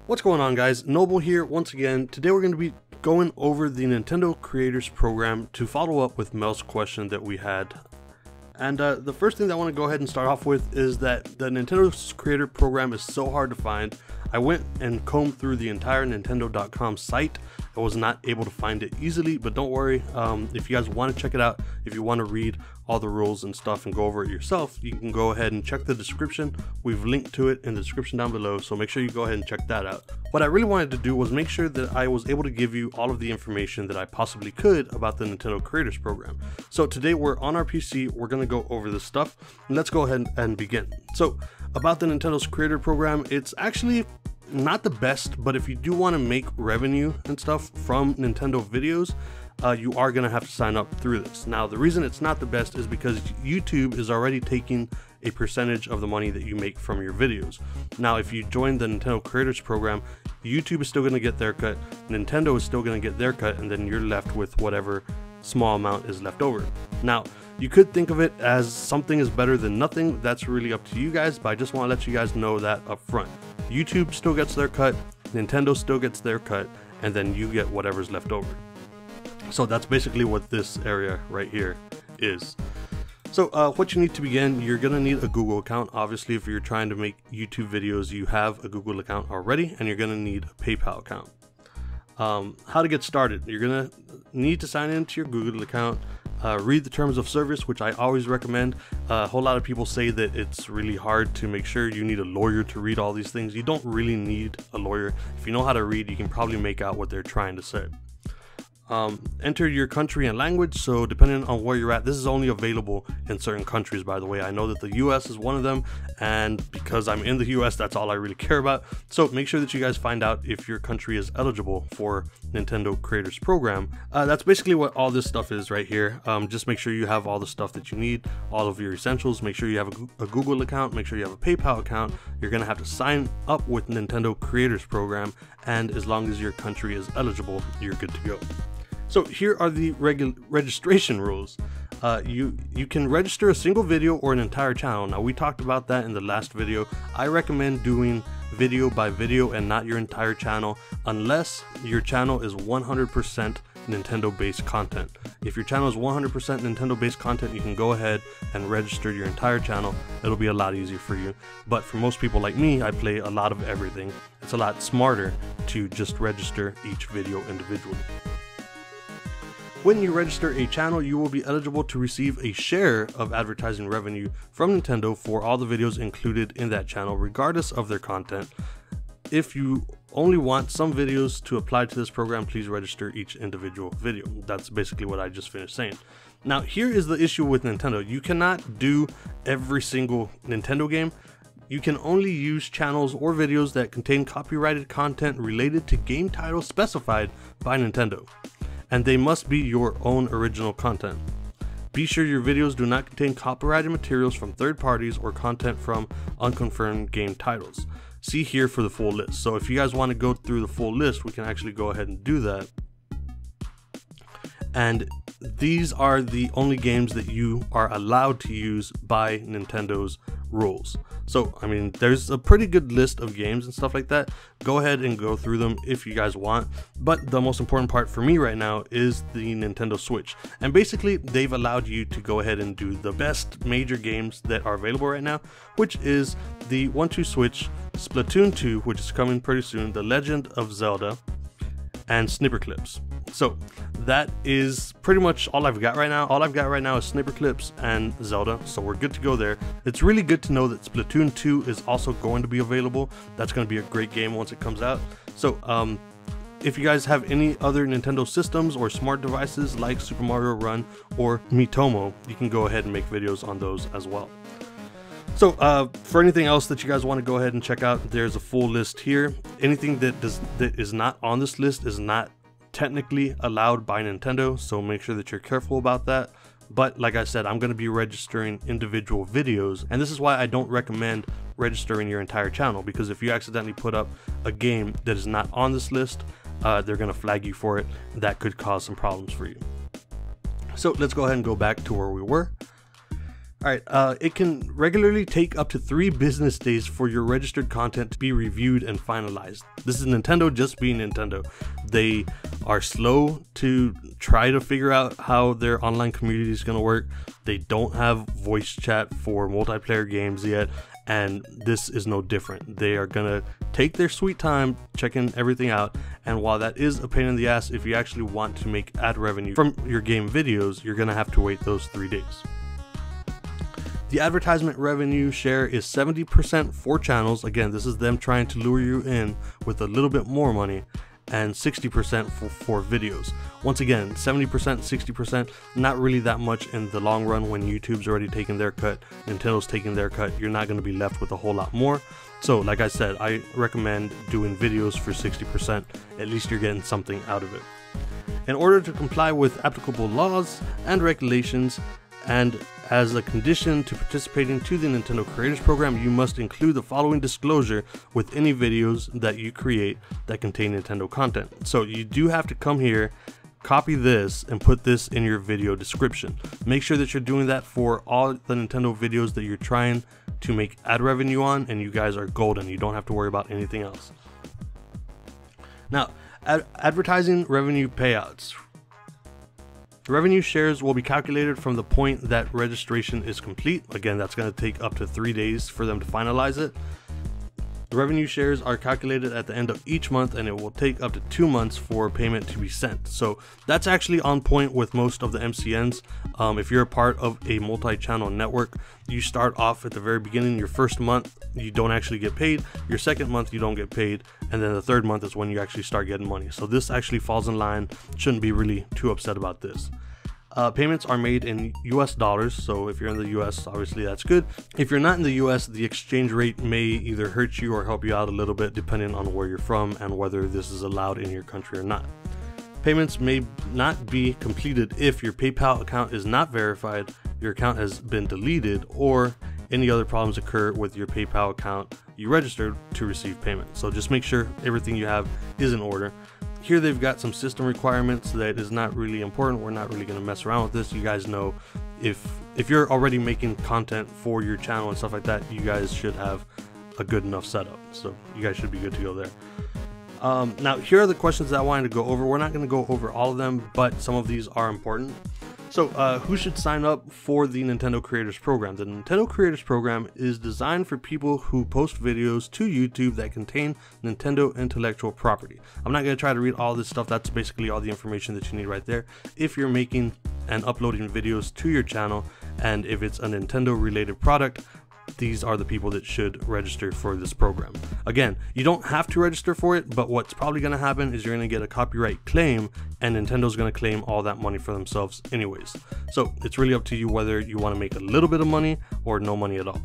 What's going on, guys? Noble here once again. Today we're going to be going over the Nintendo Creators Program to follow up with Mel's question that we had. And the first thing that I want to go ahead and start off with is that the Nintendo Creator Program is so hard to find. I went and combed through the entire Nintendo.com site. I was not able to find it easily, but don't worry. If you guys want to check it out, if you want to read all the rules and stuff and go over it yourself, you can go ahead and check the description. We've linked to it in the description down below, so make sure you go ahead and check that out. What I really wanted to do was make sure that I was able to give you all of the information that I possibly could about the Nintendo Creators Program. So today we're on our PC, we're going to go over this stuff, and let's go ahead and begin. So about the Nintendo's Creator Program, it's actually not the best, but if you do want to make revenue and stuff from Nintendo videos, you are going to have to sign up through this. Now, the reason it's not the best is because YouTube is already taking a percentage of the money that you make from your videos. Now, if you join the Nintendo Creators Program, YouTube is still going to get their cut, Nintendo is still going to get their cut, and then you're left with whatever small amount is left over. Now, you could think of it as something is better than nothing. That's really up to you guys, but I just want to let you guys know that up front. YouTube still gets their cut, Nintendo still gets their cut, and then you get whatever's left over. So that's basically what this area right here is. So what you need to begin, you're going to need a Google account. Obviously, if you're trying to make YouTube videos, you have a Google account already, and you're going to need a PayPal account. How to get started, you're going to need to sign into your Google account. Read the terms of service, which I always recommend. A whole lot of people say that it's really hard to make sure. You need a lawyer to read all these things. You don't really need a lawyer. If you know how to read, you can probably make out what they're trying to say. Enter your country and language. So depending on where you're at, this is only available in certain countries, by the way. I know that the US is one of them, and because I'm in the US, that's all I really care about. So make sure that you guys find out if your country is eligible for Nintendo Creators Program. That's basically what all this stuff is right here. Just make sure you have all the stuff that you need, all of your essentials. Make sure you have a Google account, make sure you have a PayPal account. You're gonna have to sign up with Nintendo Creators Program, and as long as your country is eligible, you're good to go. So here are the registration rules. You can register a single video or an entire channel. Now, we talked about that in the last video. I recommend doing video by video and not your entire channel unless your channel is 100% Nintendo based content. If your channel is 100% Nintendo based content, you can go ahead and register your entire channel. It'll be a lot easier for you. But for most people like me, I play a lot of everything. It's a lot smarter to just register each video individually. When you register a channel, you will be eligible to receive a share of advertising revenue from Nintendo for all the videos included in that channel, regardless of their content. If you only want some videos to apply to this program, please register each individual video. That's basically what I just finished saying. Now, here is the issue with Nintendo. You cannot do every single Nintendo game. You can only use channels or videos that contain copyrighted content related to game titles specified by Nintendo, and they must be your own original content. Be sure your videos do not contain copyrighted materials from third parties or content from unconfirmed game titles. See here for the full list. So if you guys want to go through the full list, we can actually go ahead and do that. And these are the only games that you are allowed to use by Nintendo's rules. So, I mean, there's a pretty good list of games and stuff like that. Go ahead and go through them if you guys want. But the most important part for me right now is the Nintendo Switch. And basically, they've allowed you to go ahead and do the best major games that are available right now, which is the 1-2 Switch, Splatoon 2, which is coming pretty soon, The Legend of Zelda, and Snipper Clips. So that is pretty much all I've got right now. All I've got right now is Snipper Clips and Zelda, so we're good to go there. It's really good to know that Splatoon 2 is also going to be available. That's going to be a great game once it comes out. So if you guys have any other Nintendo systems or smart devices like Super Mario Run or Miitomo, you can go ahead and make videos on those as well. So for anything else that you guys want to go ahead and check out, there's a full list here. Anything that is not on this list is not technically allowed by Nintendo, so make sure that you're careful about that. But like I said, I'm going to be registering individual videos, and this is why I don't recommend registering your entire channel, because if you accidentally put up a game that is not on this list, they're going to flag you for it. That could cause some problems for you. So let's go ahead and go back to where we were. Alright, it can regularly take up to 3 business days for your registered content to be reviewed and finalized. This is Nintendo just being Nintendo. They are slow to try to figure out how their online community is going to work. They don't have voice chat for multiplayer games yet, and this is no different. They are going to take their sweet time checking everything out, and while that is a pain in the ass, if you actually want to make ad revenue from your game videos, you're going to have to wait those 3 days. The advertisement revenue share is 70% for channels. Again, this is them trying to lure you in with a little bit more money, and 60% for videos. Once again, 70%, 60%, not really that much in the long run. When YouTube's already taken their cut, Nintendo's taking their cut, you're not going to be left with a whole lot more. So like I said, I recommend doing videos for 60%. At least you're getting something out of it. In order to comply with applicable laws and regulations, and as a condition to participating to the Nintendo Creators Program, you must include the following disclosure with any videos that you create that contain Nintendo content. So you do have to come here, copy this, and put this in your video description. Make sure that you're doing that for all the Nintendo videos that you're trying to make ad revenue on, and you guys are golden. You don't have to worry about anything else. Now, advertising revenue payouts. Revenue shares will be calculated from the point that registration is complete. Again, that's going to take up to 3 days for them to finalize it. The revenue shares are calculated at the end of each month, and it will take up to 2 months for payment to be sent. So that's actually on point with most of the MCNs. If you're a part of a multi-channel network, you start off at the very beginning. Your first month, you don't actually get paid. Your second month, you don't get paid. And then the third month is when you actually start getting money. So this actually falls in line. Shouldn't be really too upset about this. Payments are made in US dollars, so if you're in the US, obviously that's good. If you're not in the US, the exchange rate may either hurt you or help you out a little bit depending on where you're from and whether this is allowed in your country or not. Payments may not be completed if your PayPal account is not verified, your account has been deleted, or any other problems occur with your PayPal account you registered to receive payment. So just make sure everything you have is in order. Here they've got some system requirements that is not really important. We're not really going to mess around with this. You guys know if you're already making content for your channel and stuff like that, you guys should have a good enough setup. So you guys should be good to go there. Now here are the questions that I wanted to go over. We're not going to go over all of them, but some of these are important. So who should sign up for the Nintendo Creators Program? The Nintendo Creators Program is designed for people who post videos to YouTube that contain Nintendo intellectual property. I'm not going to try to read all this stuff. That's basically all the information that you need right there. If you're making and uploading videos to your channel, and if it's a Nintendo related product, these are the people that should register for this program. Again, you don't have to register for it, but what's probably going to happen is you're going to get a copyright claim, and Nintendo's going to claim all that money for themselves anyways. So it's really up to you whether you want to make a little bit of money or no money at all.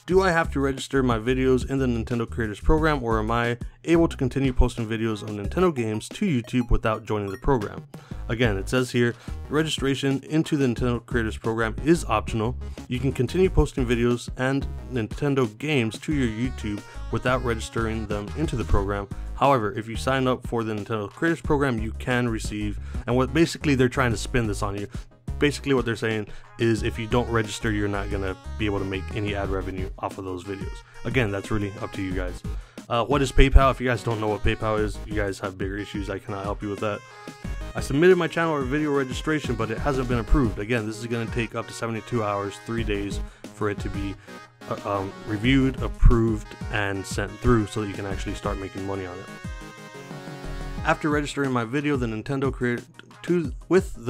Do I have to register my videos in the Nintendo Creators Program, or am I able to continue posting videos of Nintendo games to YouTube without joining the program? Again, it says here, registration into the Nintendo Creators Program is optional. You can continue posting videos and Nintendo games to your YouTube without registering them into the program. However, if you sign up for the Nintendo Creators Program, you can receive, and what basically they're trying to spin this on you. Basically what they're saying is if you don't register, you're not going to be able to make any ad revenue off of those videos. Again, that's really up to you guys. What is PayPal? If you guys don't know what PayPal is, you guys have bigger issues. I cannot help you with that. I submitted my channel or video registration, but it hasn't been approved. Again, this is going to take up to 72 hours, 3 days for it to be reviewed, approved, and sent through so that you can actually start making money on it. After registering my video, with the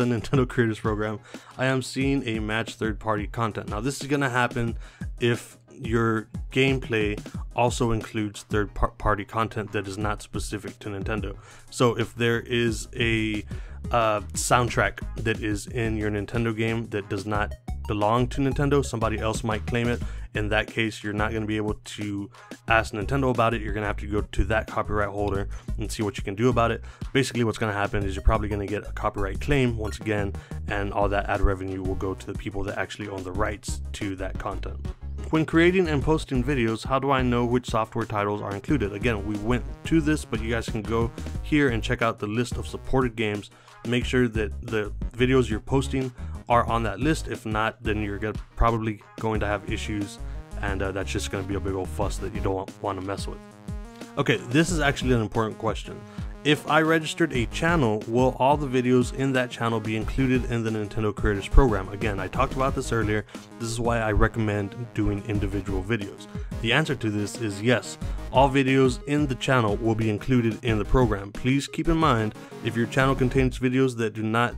Nintendo Creators Program, I am seeing a match third-party content. Now this is going to happen if your gameplay also includes third-party content that is not specific to Nintendo. So if there is a soundtrack that is in your Nintendo game that does not belong to Nintendo, somebody else might claim it. In that case, you're not going to be able to ask Nintendo about it. You're going to have to go to that copyright holder and see what you can do about it. Basically, what's going to happen is you're probably going to get a copyright claim once again, and all that ad revenue will go to the people that actually own the rights to that content. When creating and posting videos, how do I know which software titles are included? Again, we went to this, but you guys can go here and check out the list of supported games. Make sure that the videos you're posting are on that list. If not, then you're probably going to have issues, and that's just going to be a big old fuss that you don't want to mess with. Okay, this is actually an important question. If I registered a channel, will all the videos in that channel be included in the Nintendo Creators Program? Again, I talked about this earlier. This is why I recommend doing individual videos. The answer to this is yes. All videos in the channel will be included in the program. Please keep in mind, if your channel contains videos that do not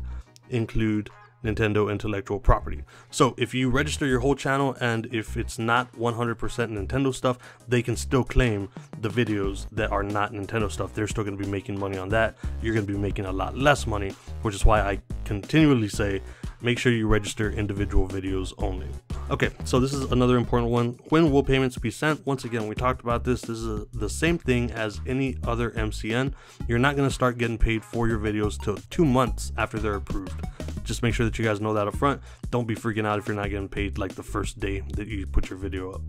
include Nintendo intellectual property. So if you register your whole channel and if it's not 100% Nintendo stuff, they can still claim the videos that are not Nintendo stuff. They're still going to be making money on that. You're going to be making a lot less money, which is why I continually say make sure you register individual videos only. Okay, so this is another important one. When will payments be sent? Once again, we talked about this. This is the same thing as any other MCN. You're not going to start getting paid for your videos till 2 months after they're approved. Just make sure that you guys know that up front. Don't be freaking out if you're not getting paid like the first day that you put your video up.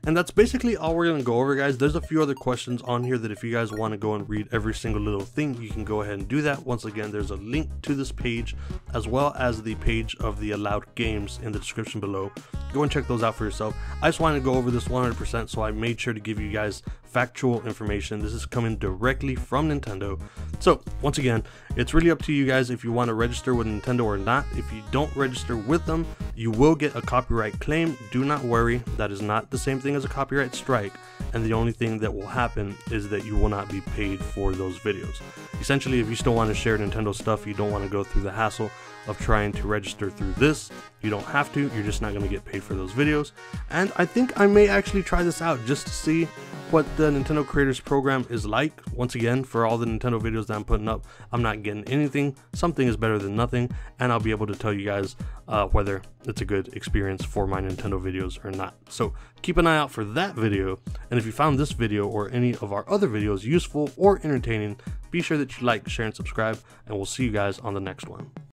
And that's basically all we're going to go over, guys. There's a few other questions on here that if you guys want to go and read every single little thing, you can go ahead and do that. Once again, there's a link to this page as well as the page of the allowed games in the description below. Go and check those out for yourself. I just wanted to go over this 100%, so I made sure to give you guys factual information. This is coming directly from Nintendo. So once again, it's really up to you guys if you want to register with Nintendo or not. If you don't register with them, you will get a copyright claim. Do not worry, that is not the same thing as a copyright strike, and the only thing that will happen is that you will not be paid for those videos. Essentially, if you still want to share Nintendo stuff, you don't want to go through the hassle of trying to register through this, you don't have to. You're just not going to get paid for those videos. And I think I may actually try this out just to see what the Nintendo Creators Program is like. Once again, for all the Nintendo videos that I'm putting up, I'm not getting anything. Something is better than nothing, and I'll be able to tell you guys whether it's a good experience for my Nintendo videos or not. So keep an eye out for that video, and if you found this video or any of our other videos useful or entertaining, be sure that you like, share, and subscribe, and we'll see you guys on the next one.